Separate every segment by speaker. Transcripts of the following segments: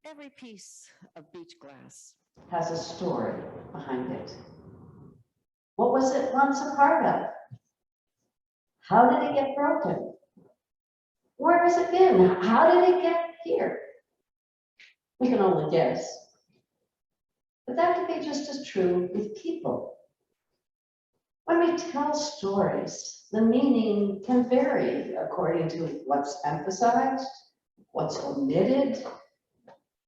Speaker 1: Every piece of beach glass
Speaker 2: has a story behind it. What was it once a part of? How did it get broken? Where has it been? How did it get here? We can only guess. But that could be just as true with people. When we tell stories, the meaning can vary according to what's emphasized, what's omitted,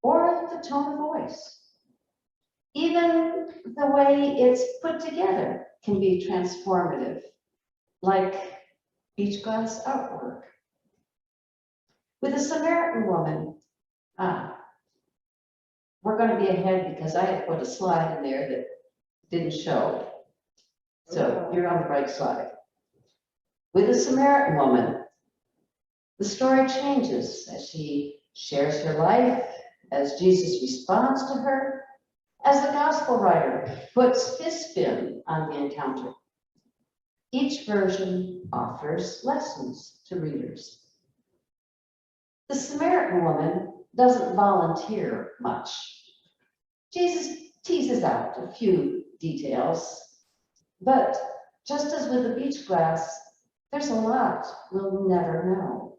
Speaker 2: or the tone of voice. Even the way it's put together can be transformative, like beach glass artwork. With the Samaritan woman, we're going to be ahead because I had put a slide in there that didn't show. So you're on the right slide. With the Samaritan woman, the story changes as she shares her life, as Jesus responds to her, as the gospel writer puts his spin on the encounter. Each version offers lessons to readers. The Samaritan woman doesn't volunteer much. Jesus teases out a few details, but just as with the beach glass, there's a lot we'll never know.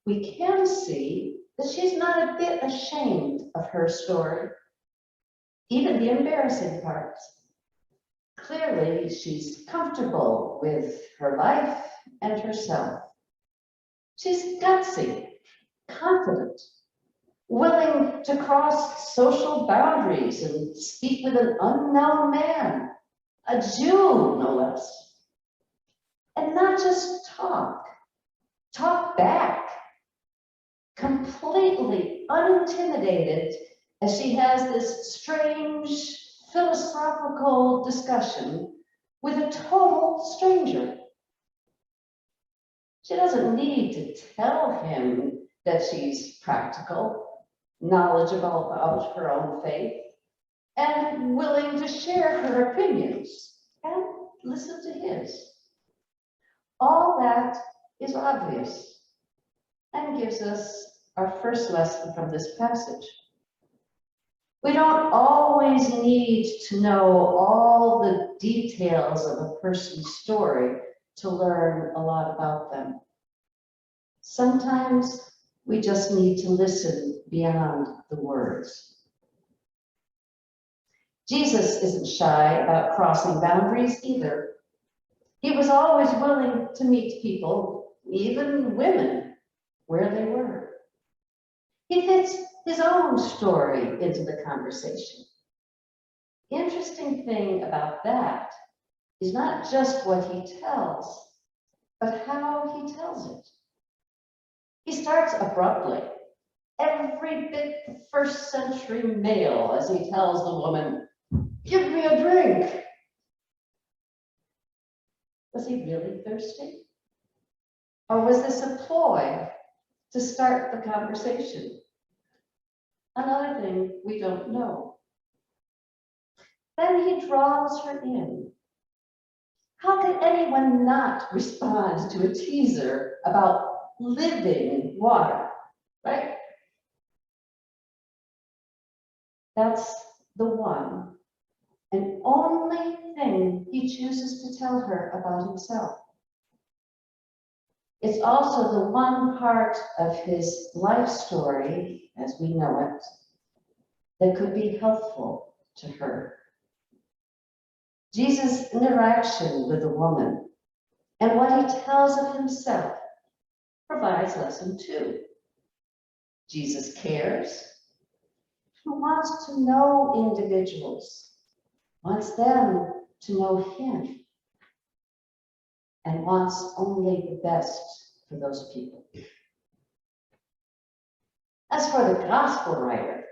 Speaker 2: We can see that she's not a bit ashamed of her story, even the embarrassing parts. Clearly, she's comfortable with her life and herself. She's gutsy, confident, willing to cross social boundaries and speak with an unknown man, a Jew, no less. And not just talk back, completely unintimidated as she has this strange philosophical discussion with a total stranger. She doesn't need to tell him that she's practical, knowledgeable about her own faith, and willing to share her opinions and listen to his. All that is obvious and gives us our first lesson from this passage. We don't always need to know all the details of a person's story to learn a lot about them. Sometimes we just need to listen beyond the words. Jesus isn't shy about crossing boundaries either. He was always willing to meet people, even women, where they were. He fits his own story into the conversation. The interesting thing about that is not just what he tells, but how he tells it. He starts abruptly, every bit the first century male, as he tells the woman, "Give me a drink." Was he really thirsty? Or was this a ploy to start the conversation? Another thing we don't know. Then he draws her in. How could anyone not respond to a teaser about living water, right? That's the one and only thing he chooses to tell her about himself. It's also the one part of his life story, as we know it, that could be helpful to her. Jesus' interaction with the woman and what he tells of himself provides lesson 2. Jesus cares. He wants to know individuals, wants them to know him, and wants only the best for those people. As for the gospel writer,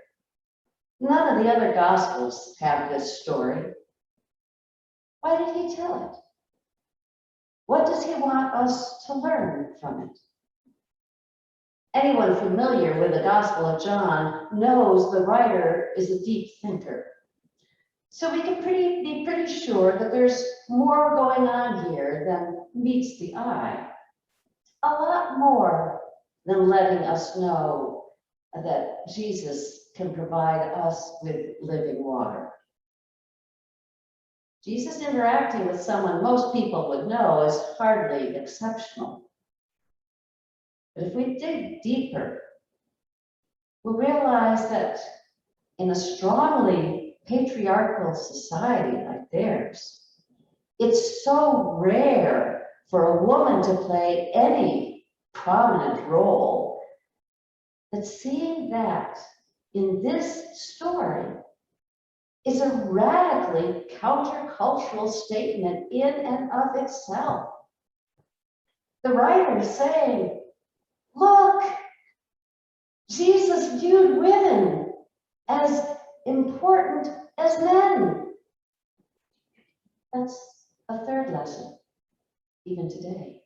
Speaker 2: none of the other gospels have this story. Why did he tell it? What does he want us to learn from it? Anyone familiar with the Gospel of John knows the writer is a deep thinker. So we can be pretty sure that there's more going on here than meets the eye. A lot more than letting us know that Jesus can provide us with living water. Jesus interacting with someone most people would know is hardly exceptional. But if we dig deeper, we'll realize that in a strongly patriarchal society like theirs, it's so rare for a woman to play any prominent role that seeing that in this story is a radically countercultural statement in and of itself. The writer is saying, look, Jesus viewed women as important as men. That's a third lesson, even today.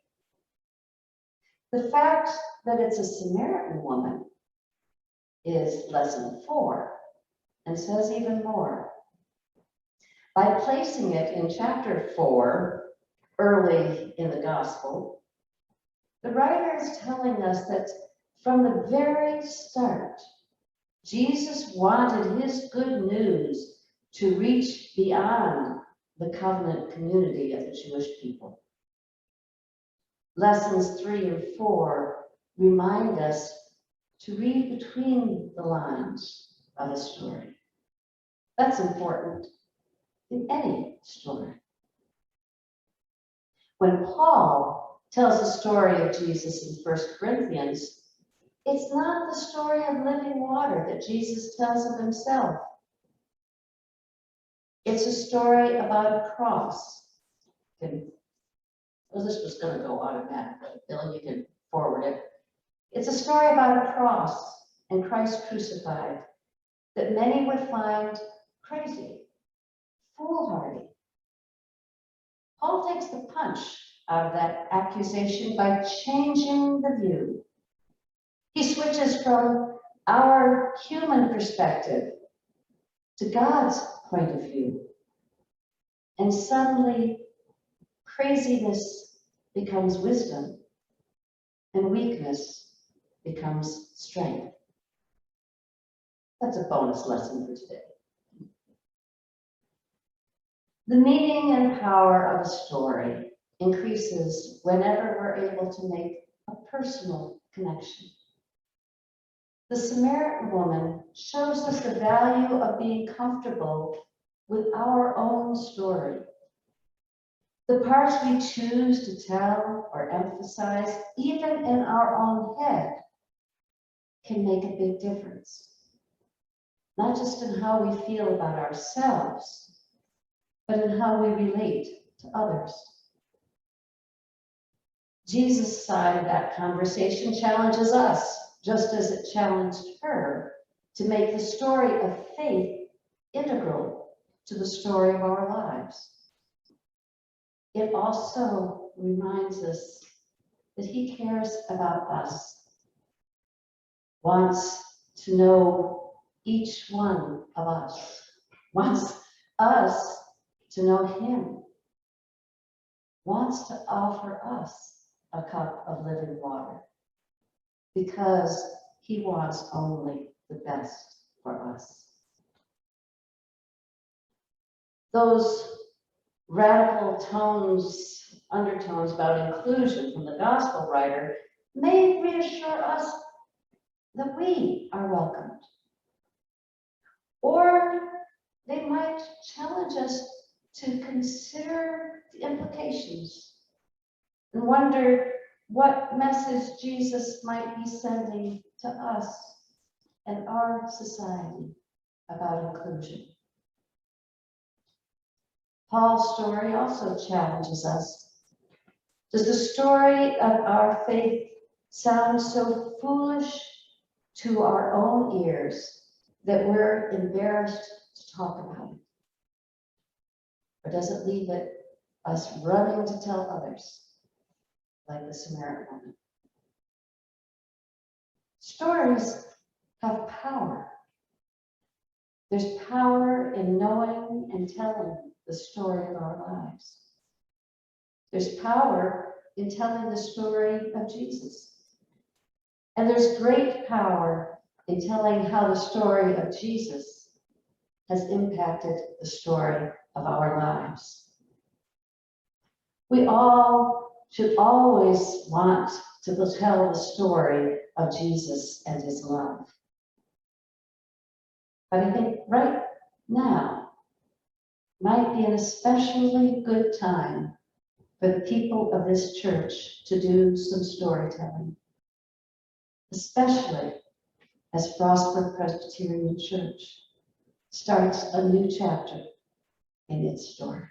Speaker 2: The fact that it's a Samaritan woman is lesson 4, and says even more. By placing it in chapter 4, early in the gospel, the writer is telling us that from the very start, Jesus wanted his good news to reach beyond the covenant community of the Jewish people. Lessons 3 and 4 remind us to read between the lines of a story. That's important in any story. When Paul tells the story of Jesus in 1 Corinthians, it's not the story of living water that Jesus tells of himself. It's a story about a cross. Well, this was going to go automatically. Bill, you can forward it. It's a story about a cross and Christ crucified that many would find crazy, foolhardy. Paul takes the punch out of that accusation by changing the view. He switches from our human perspective to God's point of view. And suddenly, craziness becomes wisdom, and weakness becomes strength. That's a bonus lesson for today. The meaning and power of a story increases whenever we're able to make a personal connection. The Samaritan woman shows us the value of being comfortable with our own story. The parts we choose to tell or emphasize, even in our own head, can make a big difference. Not just in how we feel about ourselves, but in how we relate to others. Jesus' side of that conversation challenges us, just as it challenged her, to make the story of faith integral to the story of our lives. It also reminds us that he cares about us, wants to know each one of us, wants us to know him, wants to offer us a cup of living water, because he wants only the best for us. Those radical undertones about inclusion from the gospel writer may reassure us that we are welcomed. Or they might challenge us to consider the implications and wonder what message Jesus might be sending to us and our society about inclusion. Paul's story also challenges us. Does the story of our faith sound so foolish to our own ears that we're embarrassed to talk about it? Or does it leave us running to tell others, like the Samaritan woman? Stories have power. There's power in knowing and telling the story of our lives. There's power in telling the story of Jesus. And there's great power in telling how the story of Jesus has impacted the story of our lives. We all should always want to tell the story of Jesus and his love. But I think right now might be an especially good time for the people of this church to do some storytelling, especially as Frostburg Presbyterian Church starts a new chapter in its story.